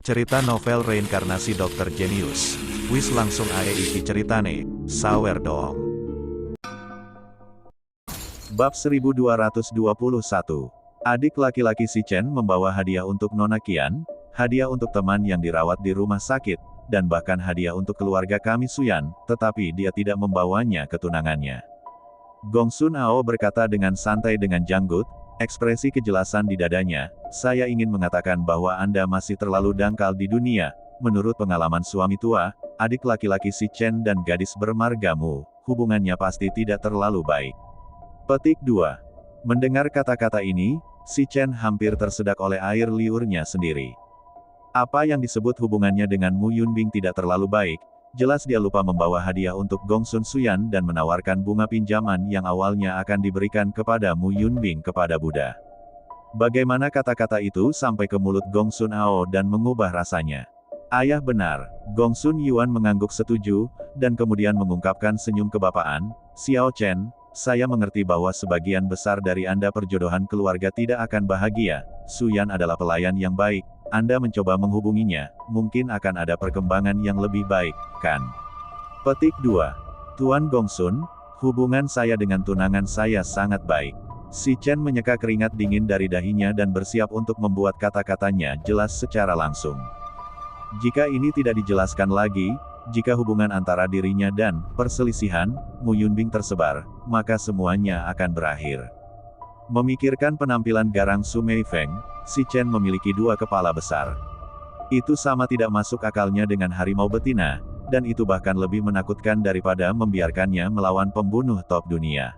Cerita novel reinkarnasi Dr. Genius. Wis langsung ae iki ceritane, sawer dong. Bab 1221. Adik laki-laki si Chen membawa hadiah untuk Nona Qian, hadiah untuk teman yang dirawat di rumah sakit, dan bahkan hadiah untuk keluarga kami Suyan, tetapi dia tidak membawanya ke tunangannya. Gongsun Ao berkata dengan santai dengan janggut, ekspresi kejelasan di dadanya, saya ingin mengatakan bahwa Anda masih terlalu dangkal di dunia. Menurut pengalaman suami tua, adik laki-laki si Chen dan gadis bermargamu, hubungannya pasti tidak terlalu baik. Petik 2. Mendengar kata-kata ini, si Chen hampir tersedak oleh air liurnya sendiri. Apa yang disebut hubungannya dengan Mu Yunbing tidak terlalu baik, jelas dia lupa membawa hadiah untuk Gongsun Suyan dan menawarkan bunga pinjaman yang awalnya akan diberikan kepada Mu Yunbing kepada Buddha. Bagaimana kata-kata itu sampai ke mulut Gongsun Ao dan mengubah rasanya? Ayah benar, Gongsun Yuan mengangguk setuju, dan kemudian mengungkapkan senyum kebapaan, Xiao Chen, saya mengerti bahwa sebagian besar dari Anda perjodohan keluarga tidak akan bahagia, Suyan adalah pelayan yang baik, Anda mencoba menghubunginya, mungkin akan ada perkembangan yang lebih baik, kan? Petik 2. Tuan Gongsun, hubungan saya dengan tunangan saya sangat baik. Si Chen menyeka keringat dingin dari dahinya dan bersiap untuk membuat kata-katanya jelas secara langsung. Jika ini tidak dijelaskan lagi, jika hubungan antara dirinya dan perselisihan Mu Yunbing tersebar, maka semuanya akan berakhir. Memikirkan penampilan garang Su Meifeng, si Chen memiliki dua kepala besar. Itu sama tidak masuk akalnya dengan harimau betina, dan itu bahkan lebih menakutkan daripada membiarkannya melawan pembunuh top dunia.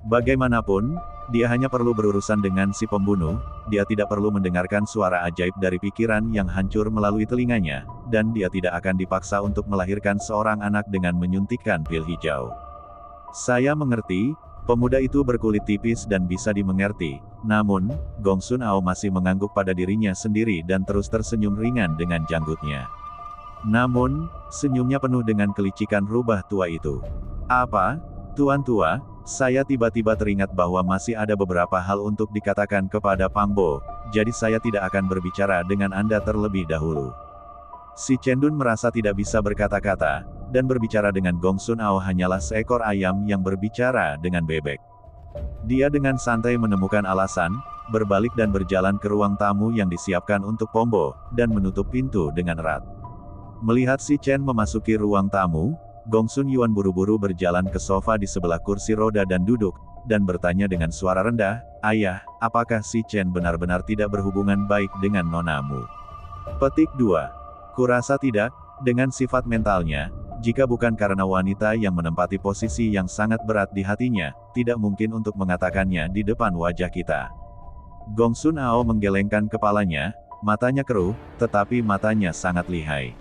Bagaimanapun, dia hanya perlu berurusan dengan si pembunuh, dia tidak perlu mendengarkan suara ajaib dari pikiran yang hancur melalui telinganya, dan dia tidak akan dipaksa untuk melahirkan seorang anak dengan menyuntikkan pil hijau. Saya mengerti, pemuda itu berkulit tipis dan bisa dimengerti, namun, Gongsun Ao masih mengangguk pada dirinya sendiri dan terus tersenyum ringan dengan janggutnya. Namun, senyumnya penuh dengan kelicikan rubah tua itu. Apa, Tuan Tua? Saya tiba-tiba teringat bahwa masih ada beberapa hal untuk dikatakan kepada Pangbo, jadi saya tidak akan berbicara dengan Anda terlebih dahulu. Si Cendun merasa tidak bisa berkata-kata, dan berbicara dengan Gongsun Ao hanyalah seekor ayam yang berbicara dengan bebek. Dia dengan santai menemukan alasan, berbalik dan berjalan ke ruang tamu yang disiapkan untuk Pombo, dan menutup pintu dengan erat. Melihat si Chen memasuki ruang tamu, Gongsun Yuan buru-buru berjalan ke sofa di sebelah kursi roda dan duduk, dan bertanya dengan suara rendah, Ayah, apakah si Chen benar-benar tidak berhubungan baik dengan nonamu? Petik 2. Kurasa tidak, dengan sifat mentalnya, jika bukan karena wanita yang menempati posisi yang sangat berat di hatinya, tidak mungkin untuk mengatakannya di depan wajah kita. Gongsun Ao menggelengkan kepalanya, matanya keruh, tetapi matanya sangat lihai.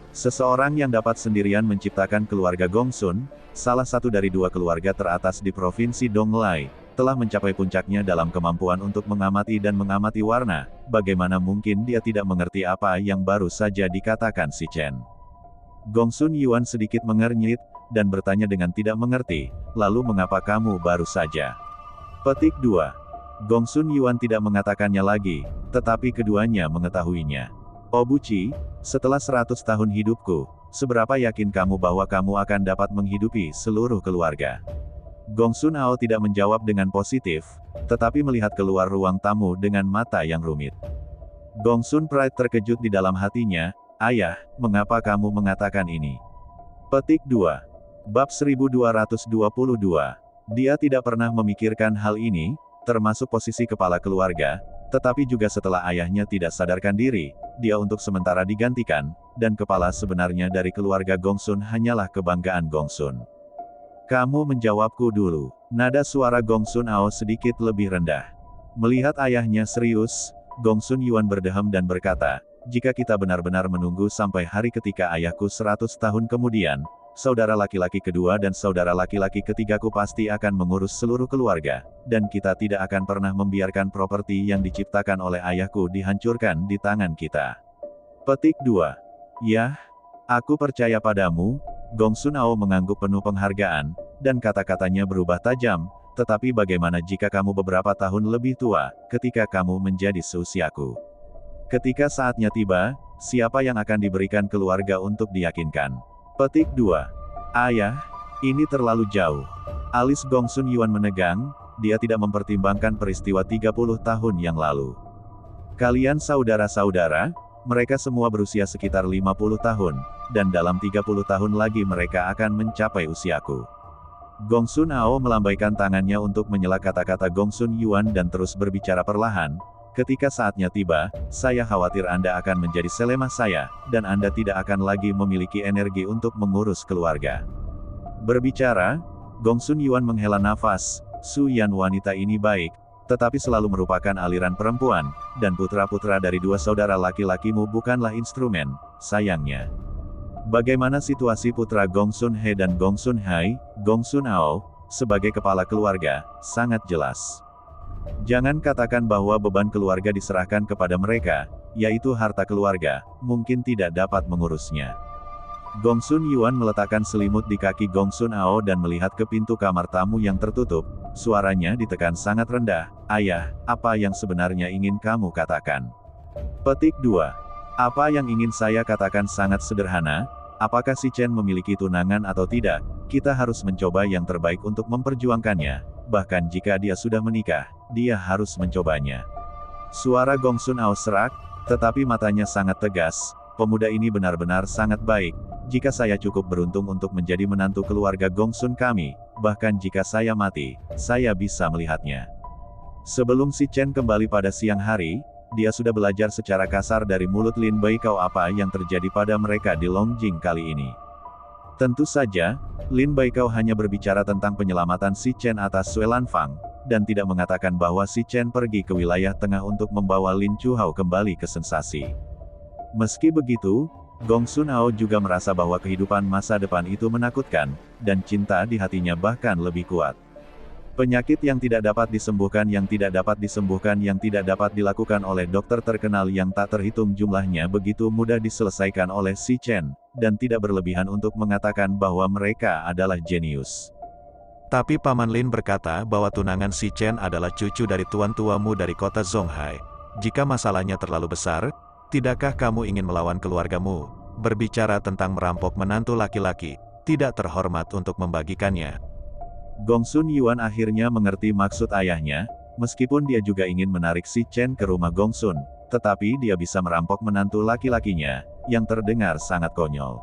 Seseorang yang dapat sendirian menciptakan keluarga Gongsun, salah satu dari dua keluarga teratas di provinsi Donglai, telah mencapai puncaknya dalam kemampuan untuk mengamati dan mengamati warna, bagaimana mungkin dia tidak mengerti apa yang baru saja dikatakan si Chen. Gongsun Yuan sedikit mengernyit, dan bertanya dengan tidak mengerti, lalu mengapa kamu baru saja? Petik 2. Gongsun Yuan tidak mengatakannya lagi, tetapi keduanya mengetahuinya. Obuchi, setelah 100 tahun hidupku, seberapa yakin kamu bahwa kamu akan dapat menghidupi seluruh keluarga? Gongsun Ao tidak menjawab dengan positif, tetapi melihat keluar ruang tamu dengan mata yang rumit. Gongsun Pride terkejut di dalam hatinya, Ayah, mengapa kamu mengatakan ini? Petik 2. Bab 1222. Dia tidak pernah memikirkan hal ini, termasuk posisi kepala keluarga, tetapi juga setelah ayahnya tidak sadarkan diri, dia untuk sementara digantikan, dan kepala sebenarnya dari keluarga Gongsun hanyalah kebanggaan Gongsun. Kamu menjawabku dulu. Nada suara Gongsun Ao sedikit lebih rendah. Melihat ayahnya serius, Gongsun Yuan berdeham dan berkata, jika kita benar-benar menunggu sampai hari ketika ayahku 100 tahun kemudian, saudara laki-laki kedua dan saudara laki-laki ketigaku pasti akan mengurus seluruh keluarga, dan kita tidak akan pernah membiarkan properti yang diciptakan oleh ayahku dihancurkan di tangan kita. Petik 2. Yah, aku percaya padamu, Gongsun Ao mengangguk penuh penghargaan, dan kata-katanya berubah tajam, tetapi bagaimana jika kamu beberapa tahun lebih tua, ketika kamu menjadi seusiaku? Ketika saatnya tiba, siapa yang akan diberikan keluarga untuk diyakinkan? Petik 2. Ayah, ini terlalu jauh. Alis Gongsun Yuan menegang, dia tidak mempertimbangkan peristiwa 30 tahun yang lalu. Kalian saudara-saudara, mereka semua berusia sekitar 50 tahun, dan dalam 30 tahun lagi mereka akan mencapai usiaku. Gongsun Ao melambaikan tangannya untuk menyela kata-kata Gongsun Yuan dan terus berbicara perlahan. Ketika saatnya tiba, saya khawatir Anda akan menjadi selema saya, dan Anda tidak akan lagi memiliki energi untuk mengurus keluarga. Berbicara, Gongsun Yuan menghela nafas. Su Yan wanita ini baik, tetapi selalu merupakan aliran perempuan, dan putra-putra dari dua saudara laki-lakimu bukanlah instrumen, sayangnya. Bagaimana situasi putra Gongsun He dan Gongsun Hai, Gongsun Ao, sebagai kepala keluarga, sangat jelas. Jangan katakan bahwa beban keluarga diserahkan kepada mereka, yaitu harta keluarga, mungkin tidak dapat mengurusnya. Gongsun Yuan meletakkan selimut di kaki Gongsun Ao dan melihat ke pintu kamar tamu yang tertutup, suaranya ditekan sangat rendah. Ayah, apa yang sebenarnya ingin kamu katakan? Petik 2. Apa yang ingin saya katakan sangat sederhana, apakah si Chen memiliki tunangan atau tidak, kita harus mencoba yang terbaik untuk memperjuangkannya, bahkan jika dia sudah menikah, dia harus mencobanya. Suara Gongsun Ao serak, tetapi matanya sangat tegas. Pemuda ini benar-benar sangat baik. Jika saya cukup beruntung untuk menjadi menantu keluarga Gongsun kami, bahkan jika saya mati, saya bisa melihatnya. Sebelum si Chen kembali pada siang hari, dia sudah belajar secara kasar dari mulut Lin Baikao apa yang terjadi pada mereka di Longjing kali ini. Tentu saja, Lin Baikao hanya berbicara tentang penyelamatan si Chen atas Sue Lanfang, dan tidak mengatakan bahwa si Chen pergi ke wilayah tengah untuk membawa Lin Chuhao kembali ke sensasi. Meski begitu, Gongsun Ao juga merasa bahwa kehidupan masa depan itu menakutkan, dan cinta di hatinya bahkan lebih kuat. Penyakit yang tidak dapat disembuhkan yang tidak dapat disembuhkan yang tidak dapat dilakukan oleh dokter terkenal yang tak terhitung jumlahnya begitu mudah diselesaikan oleh si Chen, dan tidak berlebihan untuk mengatakan bahwa mereka adalah jenius. Tapi Paman Lin berkata bahwa tunangan si Chen adalah cucu dari tuan-tuamu dari kota Zonghai. Jika masalahnya terlalu besar, tidakkah kamu ingin melawan keluargamu? Berbicara tentang merampok menantu laki-laki, tidak terhormat untuk membagikannya. Gongsun Yuan akhirnya mengerti maksud ayahnya, meskipun dia juga ingin menarik si Chen ke rumah Gongsun, tetapi dia bisa merampok menantu laki-lakinya, yang terdengar sangat konyol.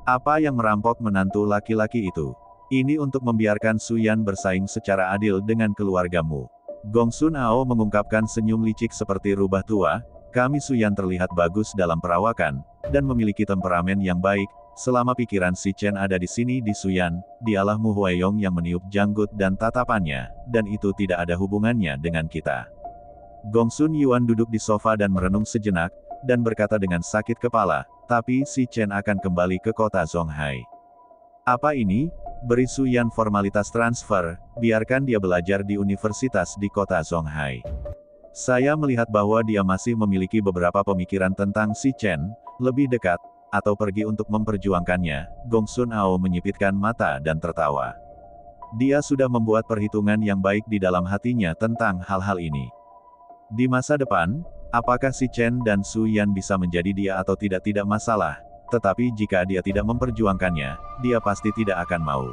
Apa yang merampok menantu laki-laki itu? Ini untuk membiarkan Su Yan bersaing secara adil dengan keluargamu. Gongsun Ao mengungkapkan senyum licik seperti rubah tua. Kami Su Yan terlihat bagus dalam perawakan, dan memiliki temperamen yang baik. Selama pikiran si Chen ada di sini di Su Yan, dialah Mu Huayong yang meniup janggut dan tatapannya, dan itu tidak ada hubungannya dengan kita. Gongsun Yuan duduk di sofa dan merenung sejenak, dan berkata dengan sakit kepala, tapi si Chen akan kembali ke kota Zonghai. Apa ini? Beri Su Yan formalitas transfer, biarkan dia belajar di universitas di kota Zonghai. Saya melihat bahwa dia masih memiliki beberapa pemikiran tentang si Chen, lebih dekat, atau pergi untuk memperjuangkannya. Gongsun Ao menyipitkan mata dan tertawa. Dia sudah membuat perhitungan yang baik di dalam hatinya tentang hal-hal ini. Di masa depan, apakah si Chen dan Su Yan bisa menjadi dia atau tidak masalah, tetapi jika dia tidak memperjuangkannya, dia pasti tidak akan mau.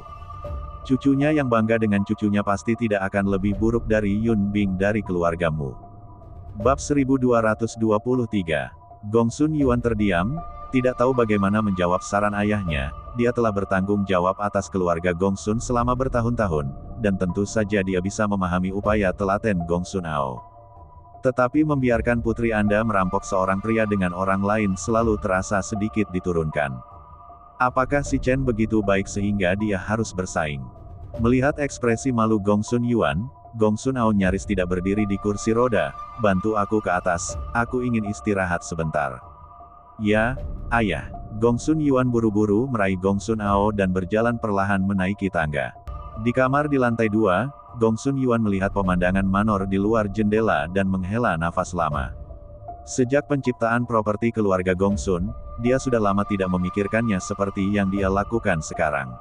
Cucunya yang bangga dengan cucunya pasti tidak akan lebih buruk dari Yun Bing dari keluargamu. Bab 1223. Gongsun Yuan terdiam, tidak tahu bagaimana menjawab saran ayahnya. Dia telah bertanggung jawab atas keluarga Gongsun selama bertahun-tahun, dan tentu saja dia bisa memahami upaya telaten Gongsun Ao. Tetapi membiarkan putri Anda merampok seorang pria dengan orang lain selalu terasa sedikit diturunkan. Apakah si Chen begitu baik sehingga dia harus bersaing? Melihat ekspresi malu Gongsun Yuan, Gongsun Ao nyaris tidak berdiri di kursi roda. Bantu aku ke atas, aku ingin istirahat sebentar. Ya, ayah. Gongsun Yuan buru-buru meraih Gongsun Ao dan berjalan perlahan menaiki tangga. Di kamar di lantai 2, Gongsun Yuan melihat pemandangan manor di luar jendela dan menghela nafas lama. Sejak penciptaan properti keluarga Gongsun, dia sudah lama tidak memikirkannya seperti yang dia lakukan sekarang.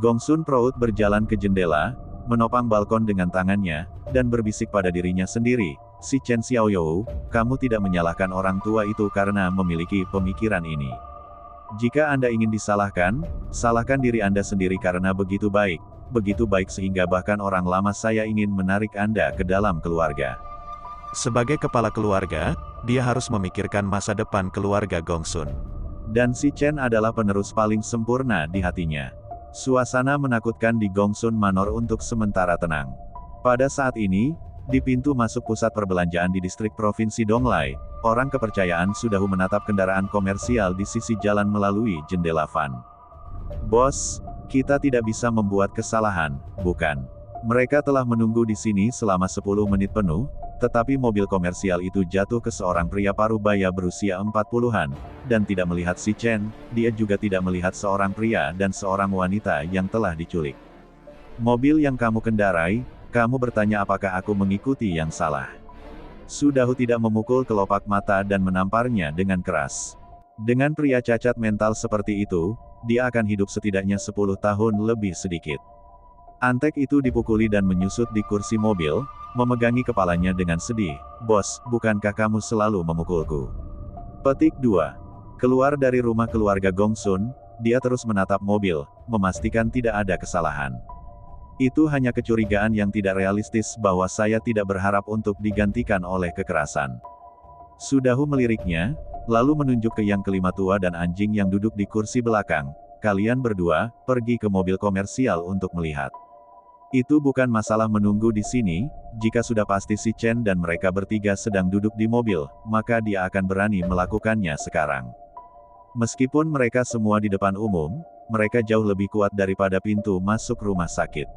Gongsun Prout berjalan ke jendela, menopang balkon dengan tangannya, dan berbisik pada dirinya sendiri, Si Chen Xiaoyou, kamu tidak menyalahkan orang tua itu karena memiliki pemikiran ini. Jika Anda ingin disalahkan, salahkan diri Anda sendiri karena begitu baik sehingga bahkan orang lama saya ingin menarik Anda ke dalam keluarga. Sebagai kepala keluarga, dia harus memikirkan masa depan keluarga Gongsun. Dan si Chen adalah penerus paling sempurna di hatinya. Suasana menakutkan di Gongsun Manor untuk sementara tenang. Pada saat ini, di pintu masuk pusat perbelanjaan di distrik provinsi Donglai, orang kepercayaan Sudahu menatap kendaraan komersial di sisi jalan melalui jendela van. Bos, kita tidak bisa membuat kesalahan, bukan? Mereka telah menunggu di sini selama 10 menit penuh, tetapi mobil komersial itu jatuh ke seorang pria parubaya berusia 40-an, dan tidak melihat si Chen, dia juga tidak melihat seorang pria dan seorang wanita yang telah diculik. Mobil yang kamu kendarai, kamu bertanya apakah aku mengikuti yang salah. Sudahu tidak memukul kelopak mata dan menamparnya dengan keras. Dengan pria cacat mental seperti itu, dia akan hidup setidaknya 10 tahun lebih sedikit. Antek itu dipukuli dan menyusut di kursi mobil, memegangi kepalanya dengan sedih. Bos, bukankah kamu selalu memukulku? Petik 2. Keluar dari rumah keluarga Gongsun, dia terus menatap mobil, memastikan tidak ada kesalahan. Itu hanya kecurigaan yang tidak realistis bahwa saya tidak berharap untuk digantikan oleh kekerasan. Sudahu meliriknya, lalu menunjuk ke yang kelima tua dan anjing yang duduk di kursi belakang. Kalian berdua, pergi ke mobil komersial untuk melihat. Itu bukan masalah menunggu di sini, jika sudah pasti si Chen dan mereka bertiga sedang duduk di mobil, maka dia akan berani melakukannya sekarang. Meskipun mereka semua di depan umum, mereka jauh lebih kuat daripada pintu masuk rumah sakit.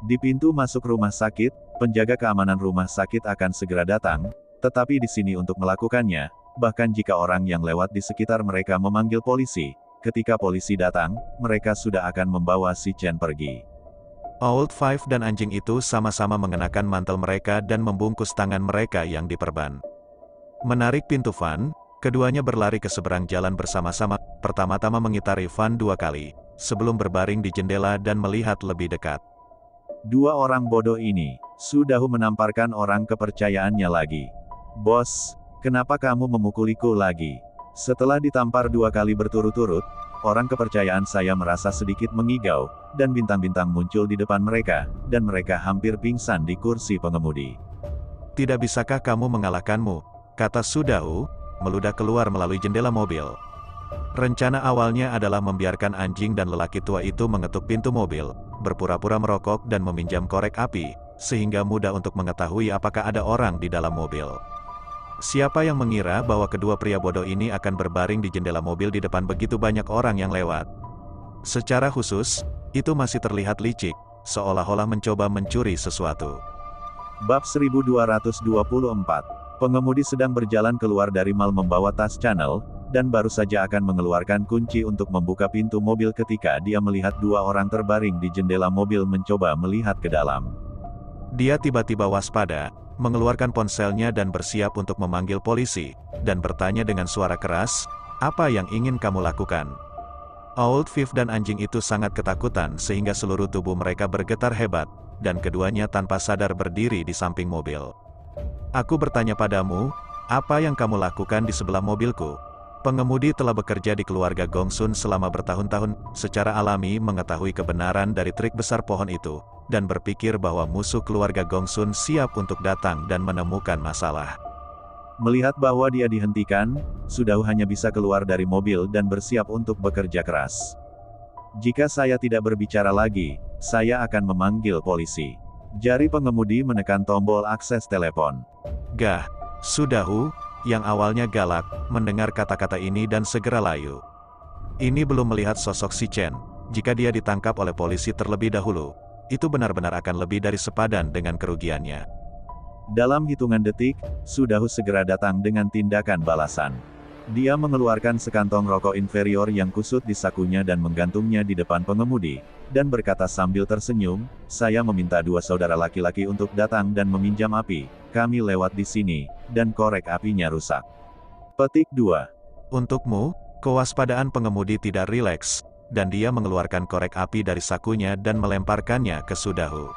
Di pintu masuk rumah sakit, penjaga keamanan rumah sakit akan segera datang, tetapi di sini untuk melakukannya, bahkan jika orang yang lewat di sekitar mereka memanggil polisi, ketika polisi datang, mereka sudah akan membawa si Chen pergi. Old Five dan anjing itu sama-sama mengenakan mantel mereka dan membungkus tangan mereka yang diperban. Menarik pintu van, keduanya berlari ke seberang jalan bersama-sama, pertama-tama mengitari van 2 kali, sebelum berbaring di jendela dan melihat lebih dekat. Dua orang bodoh ini, Sudahu menamparkan orang kepercayaannya lagi. Bos, kenapa kamu memukuliku lagi? Setelah ditampar 2 kali berturut-turut, orang kepercayaan saya merasa sedikit mengigau, dan bintang-bintang muncul di depan mereka, dan mereka hampir pingsan di kursi pengemudi. Tidak bisakah kamu mengalahkanmu? Kata Sudahu, meludah keluar melalui jendela mobil. Rencana awalnya adalah membiarkan anjing dan lelaki tua itu mengetuk pintu mobil, berpura-pura merokok dan meminjam korek api, sehingga mudah untuk mengetahui apakah ada orang di dalam mobil. Siapa yang mengira bahwa kedua pria bodoh ini akan berbaring di jendela mobil di depan begitu banyak orang yang lewat? Secara khusus, itu masih terlihat licik, seolah-olah mencoba mencuri sesuatu. Bab 1224. Pengemudi sedang berjalan keluar dari mal membawa tas Chanel, dan baru saja akan mengeluarkan kunci untuk membuka pintu mobil ketika dia melihat 2 orang terbaring di jendela mobil mencoba melihat ke dalam. Dia tiba-tiba waspada, mengeluarkan ponselnya dan bersiap untuk memanggil polisi, dan bertanya dengan suara keras, "Apa yang ingin kamu lakukan?" Old Five dan anjing itu sangat ketakutan sehingga seluruh tubuh mereka bergetar hebat, dan keduanya tanpa sadar berdiri di samping mobil. "Aku bertanya padamu, apa yang kamu lakukan di sebelah mobilku?" Pengemudi telah bekerja di keluarga Gongsun selama bertahun-tahun, secara alami mengetahui kebenaran dari trik besar pohon itu, dan berpikir bahwa musuh keluarga Gongsun siap untuk datang dan menemukan masalah. Melihat bahwa dia dihentikan, Sudahu hanya bisa keluar dari mobil dan bersiap untuk bekerja keras. Jika saya tidak berbicara lagi, saya akan memanggil polisi. Jari pengemudi menekan tombol akses telepon. Gah, Sudahu, yang awalnya galak, mendengar kata-kata ini dan segera layu. Ini belum melihat sosok si Chen. Jika dia ditangkap oleh polisi terlebih dahulu, itu benar-benar akan lebih dari sepadan dengan kerugiannya. Dalam hitungan detik, Sudahu segera datang dengan tindakan balasan. Dia mengeluarkan sekantong rokok inferior yang kusut di sakunya dan menggantungnya di depan pengemudi, dan berkata sambil tersenyum, "Saya meminta 2 saudara laki-laki untuk datang dan meminjam api. Kami lewat di sini, dan korek apinya rusak." Petik 2. Untukmu, kewaspadaan pengemudi tidak rileks, dan dia mengeluarkan korek api dari sakunya dan melemparkannya ke Sudahu.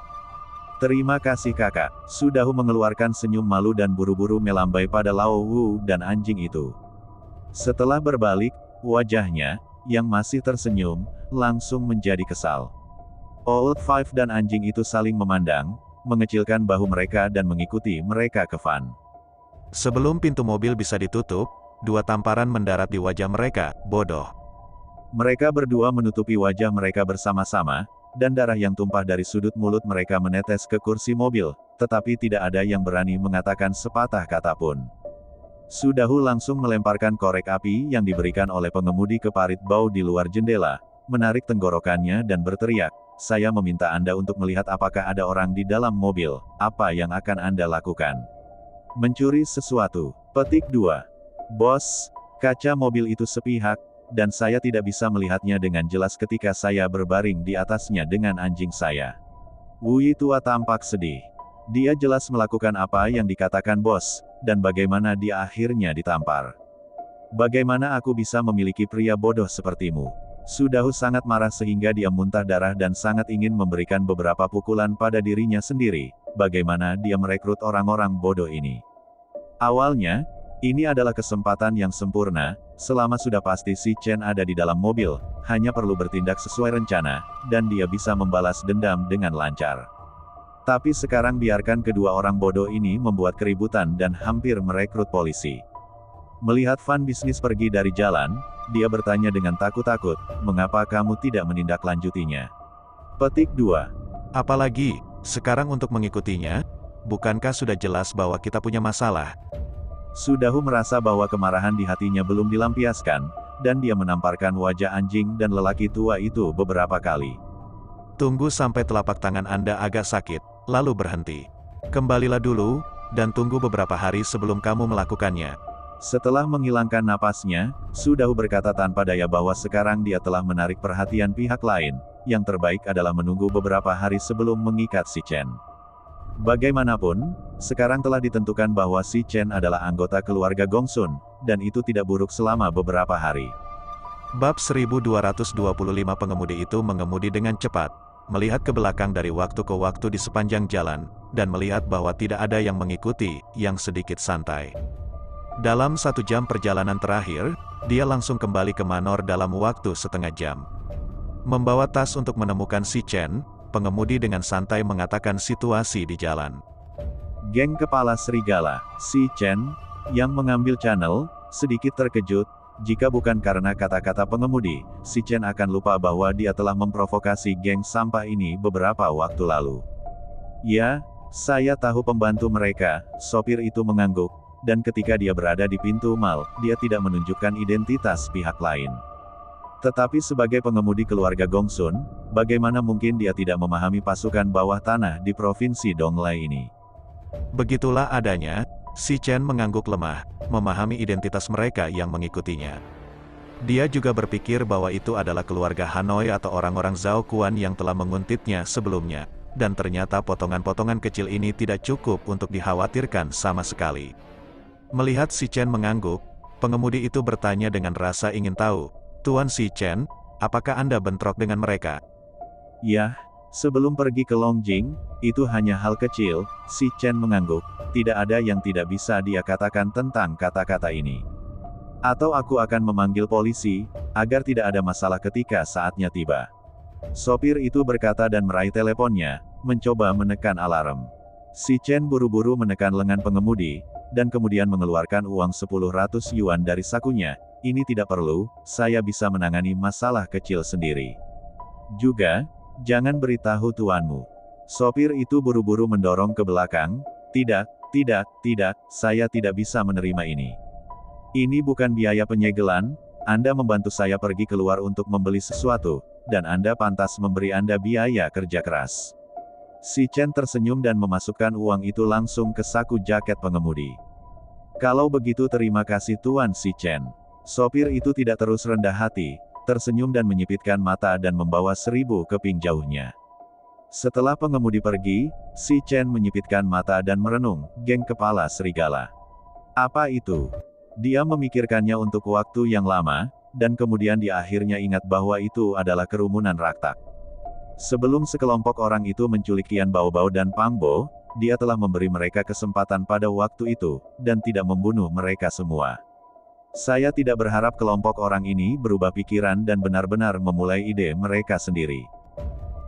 Terima kasih kakak. Sudahu mengeluarkan senyum malu dan buru-buru melambai pada Lao Wu dan anjing itu. Setelah berbalik, wajahnya, yang masih tersenyum, langsung menjadi kesal. Old Five dan anjing itu saling memandang, mengecilkan bahu mereka dan mengikuti mereka ke van. Sebelum pintu mobil bisa ditutup, dua tamparan mendarat di wajah mereka, bodoh. Mereka berdua menutupi wajah mereka bersama-sama, dan darah yang tumpah dari sudut mulut mereka menetes ke kursi mobil, tetapi tidak ada yang berani mengatakan sepatah kata pun. Sudahu langsung melemparkan korek api yang diberikan oleh pengemudi ke parit bau di luar jendela, menarik tenggorokannya dan berteriak, "Saya meminta Anda untuk melihat apakah ada orang di dalam mobil, apa yang akan Anda lakukan? Mencuri sesuatu." Petik 2. Bos, kaca mobil itu sepihak, dan saya tidak bisa melihatnya dengan jelas ketika saya berbaring di atasnya dengan anjing saya. Wui tua tampak sedih. Dia jelas melakukan apa yang dikatakan bos, dan bagaimana dia akhirnya ditampar. Bagaimana aku bisa memiliki pria bodoh sepertimu? Sudahu sangat marah sehingga dia muntah darah dan sangat ingin memberikan beberapa pukulan pada dirinya sendiri. Bagaimana dia merekrut orang-orang bodoh ini? Awalnya, ini adalah kesempatan yang sempurna, selama sudah pasti si Chen ada di dalam mobil, hanya perlu bertindak sesuai rencana, dan dia bisa membalas dendam dengan lancar. Tapi sekarang biarkan kedua orang bodoh ini membuat keributan dan hampir merekrut polisi. Melihat van bisnis pergi dari jalan, dia bertanya dengan takut-takut, "Mengapa kamu tidak menindaklanjutinya?" Petik 2. Apalagi, sekarang untuk mengikutinya? Bukankah sudah jelas bahwa kita punya masalah? Sudahu merasa bahwa kemarahan di hatinya belum dilampiaskan, dan dia menamparkan wajah anjing dan lelaki tua itu beberapa kali. Tunggu sampai telapak tangan Anda agak sakit, lalu berhenti. Kembalilah dulu, dan tunggu beberapa hari sebelum kamu melakukannya. Setelah menghilangkan napasnya, Sudahu berkata tanpa daya bahwa sekarang dia telah menarik perhatian pihak lain, yang terbaik adalah menunggu beberapa hari sebelum mengikat si Chen. Bagaimanapun, sekarang telah ditentukan bahwa si Chen adalah anggota keluarga Gongsun, dan itu tidak buruk selama beberapa hari. Bab 1225 pengemudi itu mengemudi dengan cepat, melihat ke belakang dari waktu ke waktu di sepanjang jalan, dan melihat bahwa tidak ada yang mengikuti, yang sedikit santai. Dalam 1 jam perjalanan terakhir, dia langsung kembali ke Manor dalam waktu setengah jam. Membawa tas untuk menemukan si Chen, pengemudi dengan santai mengatakan situasi di jalan. Geng Kepala Serigala, si Chen, yang mengambil channel, sedikit terkejut, jika bukan karena kata-kata pengemudi, si Chen akan lupa bahwa dia telah memprovokasi geng sampah ini beberapa waktu lalu. "Ya, saya tahu pembantu mereka," sopir itu mengangguk, dan ketika dia berada di pintu mal, dia tidak menunjukkan identitas pihak lain. Tetapi sebagai pengemudi keluarga Gongsun, bagaimana mungkin dia tidak memahami pasukan bawah tanah di provinsi Donglai ini? Begitulah adanya, si Chen mengangguk lemah, memahami identitas mereka yang mengikutinya. Dia juga berpikir bahwa itu adalah keluarga Hanoi atau orang-orang Zhao Kuan yang telah menguntitnya sebelumnya, dan ternyata potongan-potongan kecil ini tidak cukup untuk dikhawatirkan sama sekali. Melihat si Chen mengangguk, pengemudi itu bertanya dengan rasa ingin tahu, "Tuan si Chen, apakah Anda bentrok dengan mereka?" "Yah, sebelum pergi ke Longjing, itu hanya hal kecil," si Chen mengangguk, "tidak ada yang tidak bisa dia katakan tentang kata-kata ini. Atau aku akan memanggil polisi, agar tidak ada masalah ketika saatnya tiba." Sopir itu berkata dan meraih teleponnya, mencoba menekan alarm. Si Chen buru-buru menekan lengan pengemudi, dan kemudian mengeluarkan uang 10.000 yuan dari sakunya. "Ini tidak perlu, saya bisa menangani masalah kecil sendiri. Juga, jangan beritahu tuanmu." Sopir itu buru-buru mendorong ke belakang, "Tidak, tidak, saya tidak bisa menerima ini. Ini bukan biaya penyegelan, Anda membantu saya pergi keluar untuk membeli sesuatu, dan Anda pantas memberi Anda biaya kerja keras." Si Chen tersenyum dan memasukkan uang itu langsung ke saku jaket pengemudi. "Kalau begitu terima kasih Tuan si Chen." Sopir itu tidak terus rendah hati, tersenyum dan menyipitkan mata dan membawa 1000 keping jauhnya. Setelah pengemudi pergi, si Chen menyipitkan mata dan merenung, "Geng Kepala Serigala. Apa itu?" Dia memikirkannya untuk waktu yang lama, dan kemudian dia akhirnya ingat bahwa itu adalah kerumunan raktak. Sebelum sekelompok orang itu menculik Qian Baobao dan Pang Bo, dia telah memberi mereka kesempatan pada waktu itu, dan tidak membunuh mereka semua. Saya tidak berharap kelompok orang ini berubah pikiran dan benar-benar memulai ide mereka sendiri.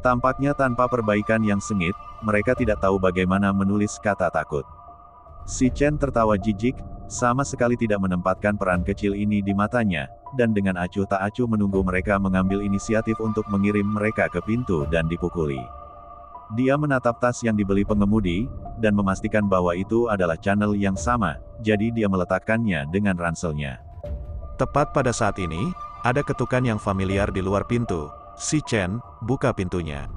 Tampaknya tanpa perbaikan yang sengit, mereka tidak tahu bagaimana menulis kata takut. Si Chen tertawa jijik, sama sekali tidak menempatkan peran kecil ini di matanya, dan dengan acuh tak acuh menunggu mereka mengambil inisiatif untuk mengirim mereka ke pintu dan dipukuli. Dia menatap tas yang dibeli pengemudi, dan memastikan bahwa itu adalah channel yang sama, jadi dia meletakkannya dengan ranselnya. Tepat pada saat ini, ada ketukan yang familiar di luar pintu. Si Chen, buka pintunya.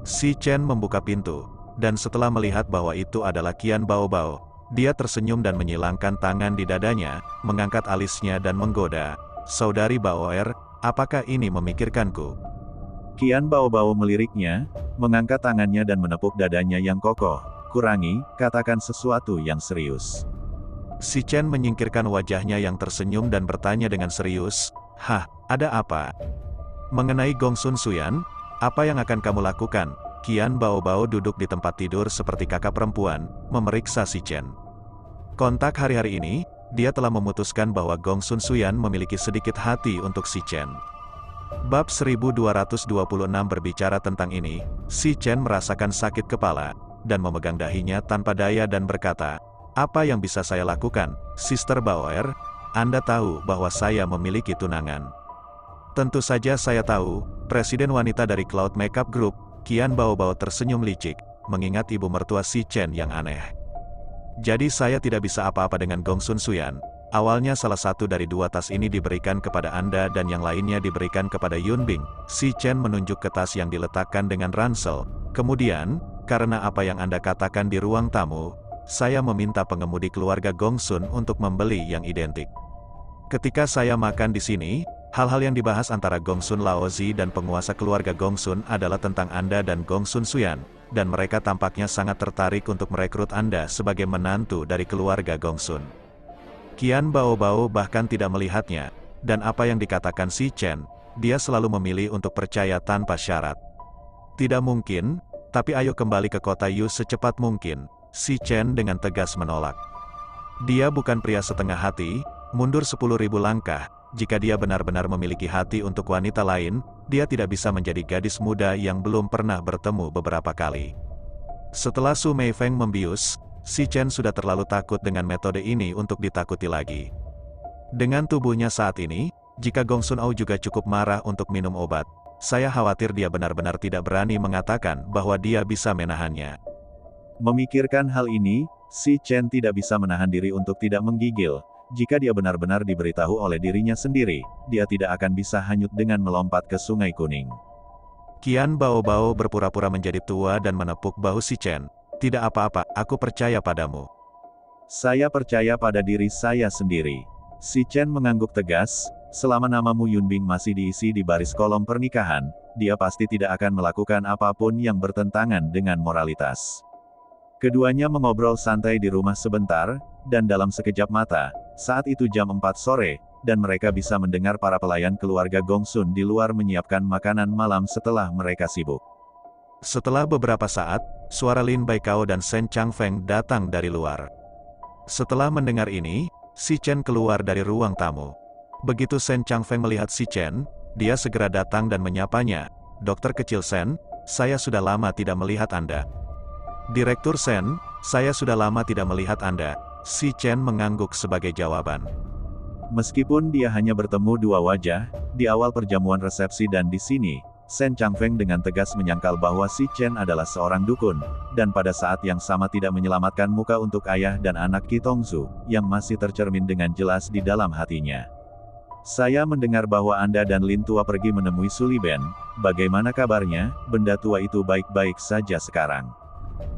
Si Chen membuka pintu, dan setelah melihat bahwa itu adalah Qian Baobao, dia tersenyum dan menyilangkan tangan di dadanya, mengangkat alisnya dan menggoda. Saudari Baoer, apakah ini memikirkanku? Qian Baobao meliriknya, mengangkat tangannya dan menepuk dadanya yang kokoh. Kurangi, katakan sesuatu yang serius. Si Chen menyingkirkan wajahnya yang tersenyum dan bertanya dengan serius, "Hah, ada apa?" Mengenai Gong Sun Suyan, apa yang akan kamu lakukan? Qian Baobao duduk di tempat tidur seperti kakak perempuan, memeriksa si Chen. Kontak hari-hari ini, dia telah memutuskan bahwa Gong Sun Suyan memiliki sedikit hati untuk si Chen. Bab 1226 berbicara tentang ini, si Chen merasakan sakit kepala, dan memegang dahinya tanpa daya dan berkata, "Apa yang bisa saya lakukan, Sister Baoer? Anda tahu bahwa saya memiliki tunangan." "Tentu saja saya tahu." Presiden wanita dari Cloud Makeup Group, Qian Baobao tersenyum licik, mengingat ibu mertua si Chen yang aneh. "Jadi saya tidak bisa apa-apa dengan Gong Sun Suyan. Awalnya salah satu dari dua tas ini diberikan kepada Anda dan yang lainnya diberikan kepada Yun Bing." Si Chen menunjuk ke tas yang diletakkan dengan ransel. "Kemudian, karena apa yang Anda katakan di ruang tamu, saya meminta pengemudi keluarga Gong Sun untuk membeli yang identik. Ketika saya makan di sini, hal-hal yang dibahas antara Gong Sun Laozi dan penguasa keluarga Gong Sun adalah tentang Anda dan Gong Sun Suyan, dan mereka tampaknya sangat tertarik untuk merekrut Anda sebagai menantu dari keluarga Gong Sun." Qian Baobao bahkan tidak melihatnya, dan apa yang dikatakan si Chen, dia selalu memilih untuk percaya tanpa syarat. "Tidak mungkin, tapi ayo kembali ke kota Yu secepat mungkin." Si Chen dengan tegas menolak. Dia bukan pria setengah hati, mundur 10.000 langkah. Jika dia benar-benar memiliki hati untuk wanita lain, dia tidak bisa menjadi gadis muda yang belum pernah bertemu beberapa kali. Setelah Su Meifeng membius, si Chen sudah terlalu takut dengan metode ini untuk ditakuti lagi. Dengan tubuhnya saat ini, jika Gong Sun Au juga cukup marah untuk minum obat, saya khawatir dia benar-benar tidak berani mengatakan bahwa dia bisa menahannya. Memikirkan hal ini, si Chen tidak bisa menahan diri untuk tidak menggigil. Jika dia benar-benar diberitahu oleh dirinya sendiri, dia tidak akan bisa hanyut dengan melompat ke Sungai Kuning. Qian Baobao berpura-pura menjadi tua dan menepuk bahu si Chen. "Tidak apa-apa, aku percaya padamu." "Saya percaya pada diri saya sendiri." Si Chen mengangguk tegas, "Selama namamu Yun Bing masih diisi di baris kolom pernikahan, dia pasti tidak akan melakukan apapun yang bertentangan dengan moralitas." Keduanya mengobrol santai di rumah sebentar, dan dalam sekejap mata, saat itu jam 4 sore, dan mereka bisa mendengar para pelayan keluarga Gong Sun di luar menyiapkan makanan malam setelah mereka sibuk. Setelah beberapa saat, suara Lin Baikao dan Shen Changfeng datang dari luar. Setelah mendengar ini, si Chen keluar dari ruang tamu. Begitu Shen Changfeng melihat si Chen, dia segera datang dan menyapanya. "Dokter kecil Shen, saya sudah lama tidak melihat Anda." "Direktur Shen, saya sudah lama tidak melihat Anda." Si Chen mengangguk sebagai jawaban. Meskipun dia hanya bertemu dua wajah, di awal perjamuan resepsi dan di sini, Shen Changfeng dengan tegas menyangkal bahwa si Chen adalah seorang dukun, dan pada saat yang sama tidak menyelamatkan muka untuk ayah dan anak Qi Tongzu, yang masih tercermin dengan jelas di dalam hatinya. "Saya mendengar bahwa Anda dan Lin Tua pergi menemui Su Liben, bagaimana kabarnya? Benda tua itu baik-baik saja sekarang."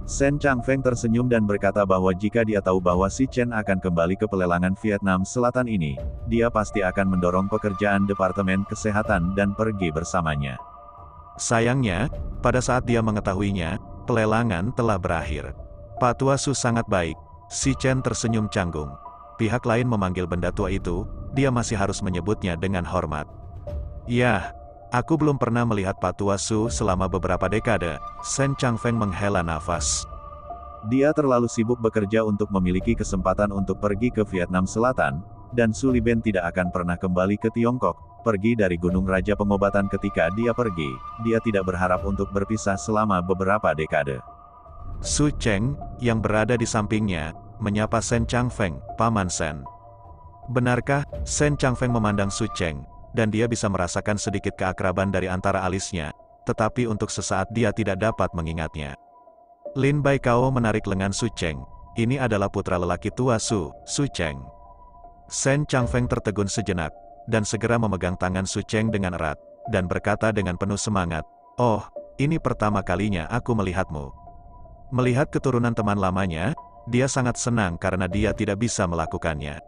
Shen Changfeng tersenyum dan berkata bahwa jika dia tahu bahwa si Chen akan kembali ke pelelangan Vietnam Selatan ini, dia pasti akan mendorong pekerjaan Departemen Kesehatan dan pergi bersamanya. Sayangnya, pada saat dia mengetahuinya, pelelangan telah berakhir. "Pak Tua Su sangat baik." Si Chen tersenyum canggung. Pihak lain memanggil benda tua itu, dia masih harus menyebutnya dengan hormat. "Ya, Aku belum pernah melihat Pak Tua Su selama beberapa dekade. Shen Changfeng menghela nafas. Dia terlalu sibuk bekerja untuk memiliki kesempatan untuk pergi ke Vietnam Selatan, dan Su Liben tidak akan pernah kembali ke Tiongkok, pergi dari Gunung Raja Pengobatan. Ketika dia pergi, dia tidak berharap untuk berpisah selama beberapa dekade. Su Cheng, yang berada di sampingnya, menyapa Shen Changfeng, Paman Shen. Benarkah? Shen Changfeng memandang Su Cheng, dan dia bisa merasakan sedikit keakraban dari antara alisnya, tetapi untuk sesaat dia tidak dapat mengingatnya. Lin Baikao menarik lengan Su Cheng. Ini adalah putra lelaki tua Su Cheng. Shen Changfeng tertegun sejenak, dan segera memegang tangan Su Cheng dengan erat, dan berkata dengan penuh semangat, "Oh, ini pertama kalinya aku melihatmu." Melihat keturunan teman lamanya, dia sangat senang karena dia tidak bisa melakukannya.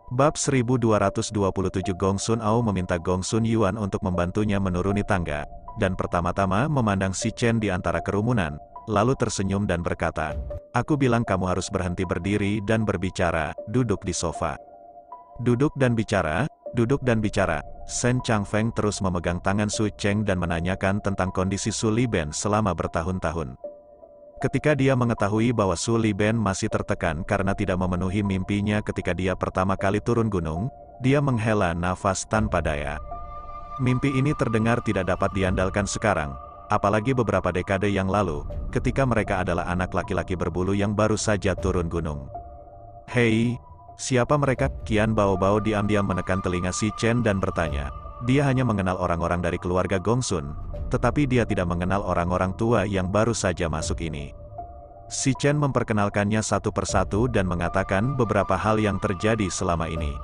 Bab 1227 Gong Sun Ao meminta Gong Sun Yuan untuk membantunya menuruni tangga, dan pertama-tama memandang si Chen di antara kerumunan, lalu tersenyum dan berkata, "Aku bilang kamu harus berhenti berdiri dan berbicara, duduk di sofa." Duduk dan bicara, duduk dan bicara. Shen Changfeng terus memegang tangan Su Cheng dan menanyakan tentang kondisi Su Liben selama bertahun-tahun. Ketika dia mengetahui bahwa Su Liben masih tertekan karena tidak memenuhi mimpinya ketika dia pertama kali turun gunung, dia menghela nafas tanpa daya. Mimpi ini terdengar tidak dapat diandalkan sekarang, apalagi beberapa dekade yang lalu, ketika mereka adalah anak laki-laki berbulu yang baru saja turun gunung. "Hei, siapa mereka?" Qian Bao diam-diam menekan telinga si Chen dan bertanya. Dia hanya mengenal orang-orang dari keluarga Gong Sun, tetapi dia tidak mengenal orang-orang tua yang baru saja masuk ini. Si Chen memperkenalkannya satu persatu dan mengatakan beberapa hal yang terjadi selama ini.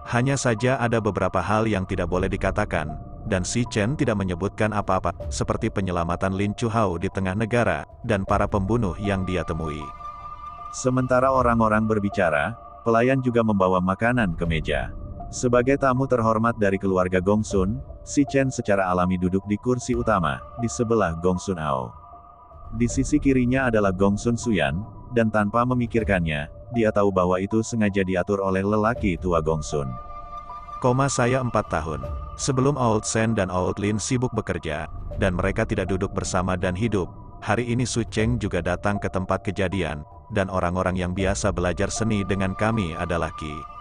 Hanya saja ada beberapa hal yang tidak boleh dikatakan, dan si Chen tidak menyebutkan apa-apa, seperti penyelamatan Lin Chuhao di tengah negara, dan para pembunuh yang dia temui. Sementara orang-orang berbicara, pelayan juga membawa makanan ke meja. Sebagai tamu terhormat dari keluarga Gong Sun, si Chen secara alami duduk di kursi utama, di sebelah Gong Sun Ao. Di sisi kirinya adalah Gong Sun Suyan, dan tanpa memikirkannya, dia tahu bahwa itu sengaja diatur oleh lelaki tua Gong Sun. Saya 4 tahun. Sebelum Old Sen dan Old Lin sibuk bekerja, dan mereka tidak duduk bersama dan hidup, hari ini Su Cheng juga datang ke tempat kejadian, dan orang-orang yang biasa belajar seni dengan kami adalah Qi.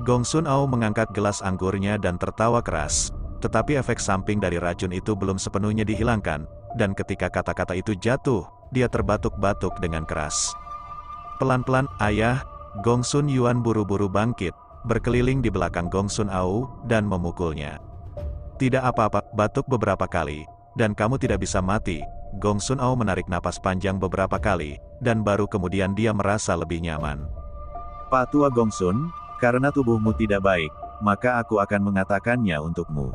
Gong Sun Ao mengangkat gelas anggurnya dan tertawa keras, tetapi efek samping dari racun itu belum sepenuhnya dihilangkan, dan ketika kata-kata itu jatuh, dia terbatuk-batuk dengan keras. Pelan-pelan, "Ayah." Gong Sun Yuan buru-buru bangkit, berkeliling di belakang Gong Sun Ao, dan memukulnya. "Tidak apa-apa," batuk beberapa kali, "dan kamu tidak bisa mati." Gong Sun Ao menarik napas panjang beberapa kali, dan baru kemudian dia merasa lebih nyaman. "Pak Tua Gong Sun, karena tubuhmu tidak baik, maka aku akan mengatakannya untukmu."